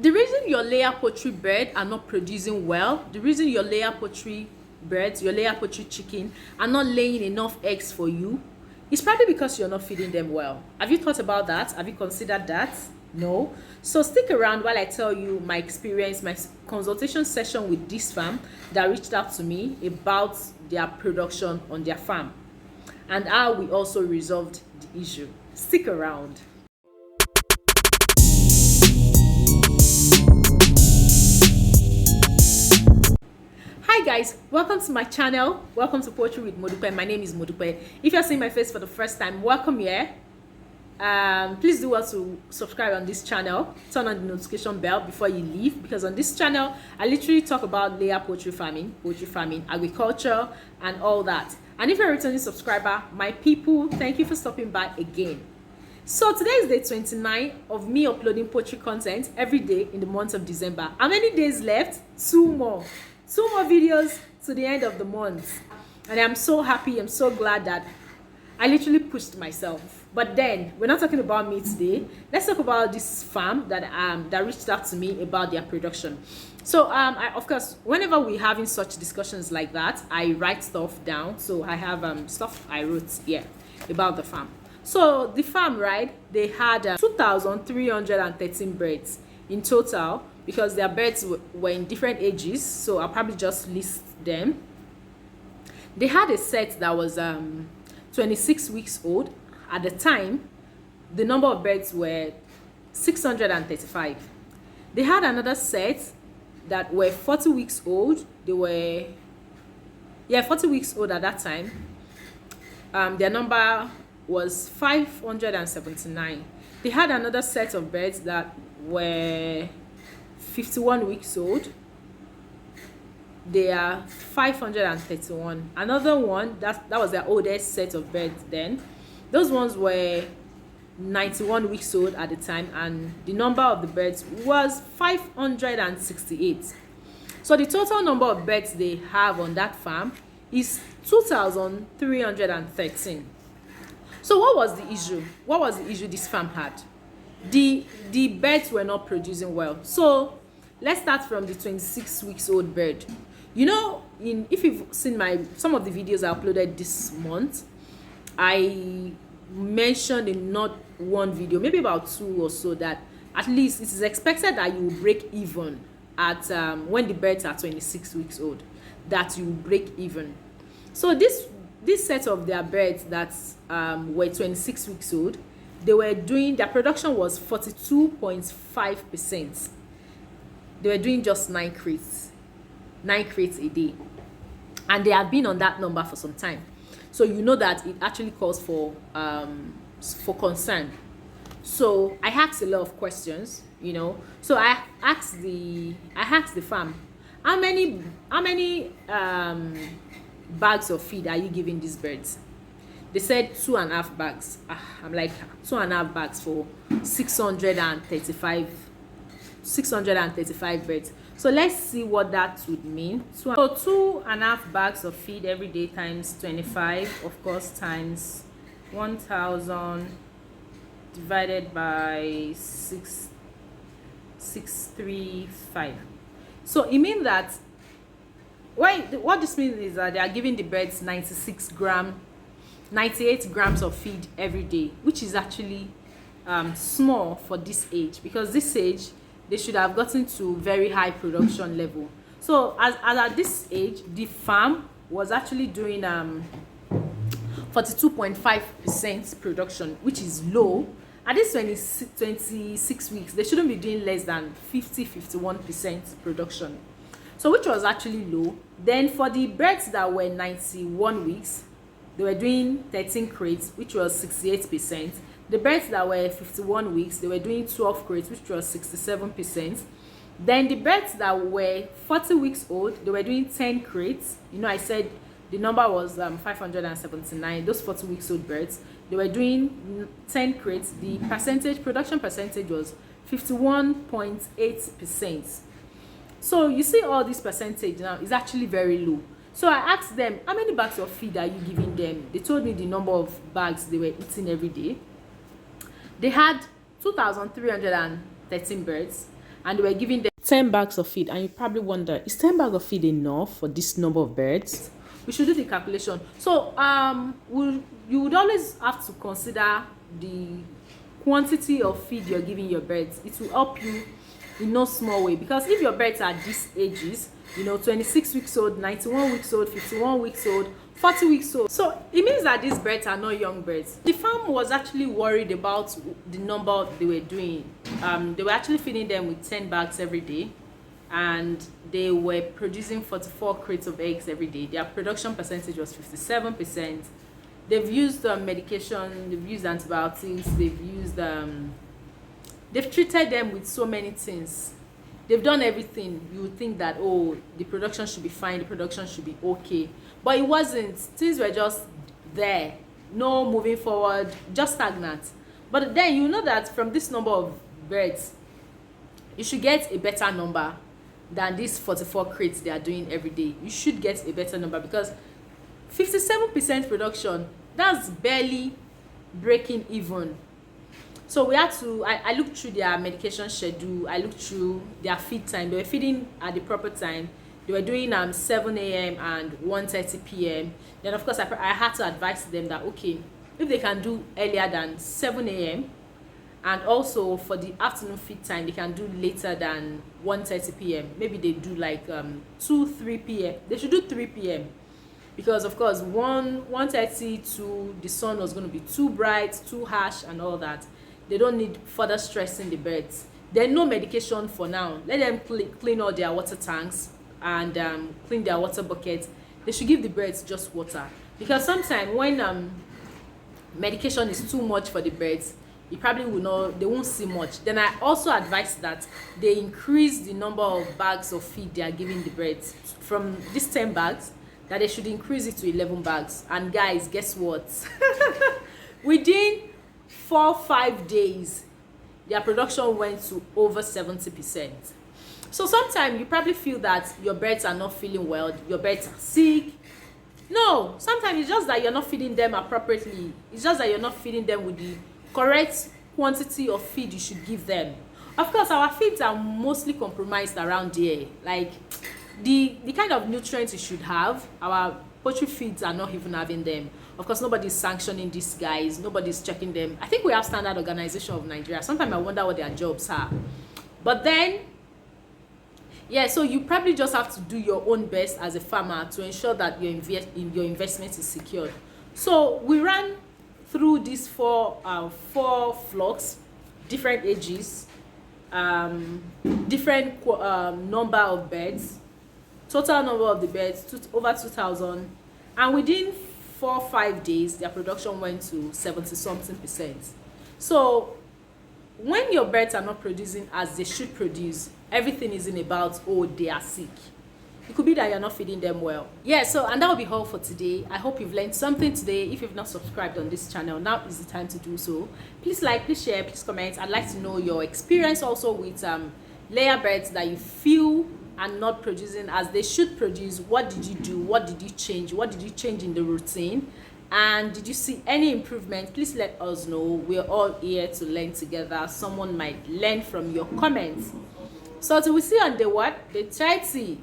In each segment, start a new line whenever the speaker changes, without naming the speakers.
The reason your layer poultry bird are not producing well, the reason your layer poultry birds, your layer poultry chicken are not laying enough eggs for you is probably because you're not feeding them well. Have you thought about that? Have you considered that? No? So stick around while I tell you my experience, my consultation session with this farm that reached out to me about their production on their farm and how we also resolved the issue. Stick around. Hi guys, welcome to my channel. Welcome to Poultry with Modupe. My name is Modupe. If you're seeing my face for the first time, welcome here. Please do well to subscribe on this channel. Turn on the notification bell before you leave, because on this channel I literally talk about layer poultry farming, agriculture and all that. And if you're a returning subscriber, my people, thank you for stopping by again. So today is day 29 of me uploading poultry content every day in the month of December. How many days left? Two more videos to the end of the month, and I'm so happy, I'm so glad that I literally pushed myself. But then we're not talking about me today. Let's talk about this farm that that reached out to me about their production. So of course, whenever we're having such discussions like that, I write stuff down. So I have stuff I wrote here about the farm. So the farm, right, they had 2,313 birds in total, because their birds were in different ages, so I'll probably just list them. They had a set that was 26 weeks old. At the time, the number of birds were 635. They had another set that were 40 weeks old. They were 40 weeks old at that time. Their number was 579. They had another set of birds that were 51 weeks old. They are 531. Another one, that was their oldest set of birds then. Those ones were 91 weeks old at the time, and the number of the birds was 568. So the total number of birds they have on that farm is 2,313. So what was the issue? What was the issue this farm had? The birds were not producing well. So let's start from the 26 weeks old bird. You know, if you've seen some of the videos I uploaded this month, I mentioned in not one video, maybe about two or so, that at least it is expected that you will break even at when the birds are 26 weeks old, that you will break even. So this set of their birds that were 26 weeks old, their production was 42.5%. They were doing just 9 crates a day, and they have been on that number for some time. So you know that it actually calls for concern. So I asked a lot of questions, you know. So I asked the farm, how many bags of feed are you giving these birds? They said 2.5 bags. I'm like, 2.5 bags for 635 birds. So let's see what that would mean. So 2.5 bags of feed every day times 25, of course, times 1,000 divided by 635. So it means that what this means is that they are giving the birds 98 grams of feed every day, which is actually small for this age, because this age they should have gotten to very high production level. So as at this age, the farm was actually doing 42.5% production, which is low. At this 26 weeks, they shouldn't be doing less than 51% production, so which was actually low. Then for the birds that were 91 weeks, they were doing 13 crates, which was 68%. The birds that were 51 weeks, they were doing 12 crates, which was 67%. Then the birds that were 40 weeks old, they were doing 10 crates. You know, I said the number was 579. Those 40 weeks old birds, they were doing 10 crates. The production percentage was 51.8%. So you see, all this percentage now is actually very low. So I asked them, how many bags of feed are you giving them? They told me the number of bags they were eating every day. They had 2,313 birds, and they were giving them 10 bags of feed. And you probably wonder, is 10 bags of feed enough for this number of birds? We should do the calculation. So you would always have to consider the quantity of feed you're giving your birds. It will help you in no small way, because if your birds are these ages, 26 weeks old, 91 weeks old, 51 weeks old, 40 weeks old, so it means that these birds are not young birds. The farm was actually worried about the number they were doing. They were actually feeding them with 10 bags every day, and they were producing 44 crates of eggs every day. Their production percentage was 57%. They've used medication, they've used antibiotics, they've treated them with so many things. They've done everything. You would think that, oh, the production should be fine, the production should be okay. But it wasn't. Things were just there. No moving forward, just stagnant. But then you know that from this number of birds, you should get a better number than these 44 crates they are doing every day. You should get a better number, because 57% production, that's barely breaking even. So we had to, I looked through their medication schedule, I looked through their feed time. They were feeding at the proper time. They were doing 7 a.m. and 1:30 p.m. Then of course I had to advise them that, okay, if they can do earlier than 7 a.m. and also for the afternoon feed time they can do later than 1:30 p.m. Maybe they do like 2-3 p.m. They should do 3 p.m. because of course 1:30 to the sun was going to be too bright, too harsh and all that. They don't need further stressing the birds. There's no medication for now. Let them clean all their water tanks and clean their water buckets. They should give the birds just water, because sometimes when medication is too much for the birds, they won't see much. Then I also advise that they increase the number of bags of feed they are giving the birds. From these 10 bags, that they should increase it to 11 bags. And guys, guess what? Within 4-5 days, their production went to over 70%. So sometimes you probably feel that your birds are not feeling well, your birds are sick. No, sometimes it's just that you're not feeding them appropriately. It's just that you're not feeding them with the correct quantity of feed you should give them. Of course, our feeds are mostly compromised around here. Like the kind of nutrients you should have, our poultry feeds are not even having them. Of course, nobody's sanctioning these guys, nobody's checking them. I think we have Standard Organization of Nigeria. Sometimes I wonder what their jobs are. But then, yeah, so you probably just have to do your own best as a farmer to ensure that your investment is secured. So we ran through these four flocks, different ages, different number of birds, total number of the birds over 2,000, and within 4-5 days their production went to 70-something%. So when your birds are not producing as they should produce, everything isn't about, oh, they are sick. It could be that you're not feeding them well. Yeah, so and that will be all for today. I hope you've learned something today. If you've not subscribed on this channel, now is the time to do so. Please like, please share, please comment. I'd like to know your experience also with layer birds that you feel are not producing as they should produce. What did you do? What did you change? What did you change in the routine? And did you see any improvement? Please let us know. We're all here to learn together. Someone might learn from your comments. So till we see on the what? The 31.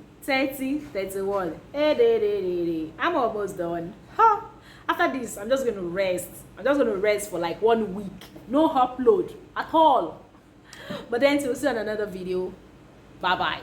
I'm almost done. After this, I'm just going to rest. I'm just going to rest for like 1 week. No upload at all. But then till we see on another video. Bye-bye.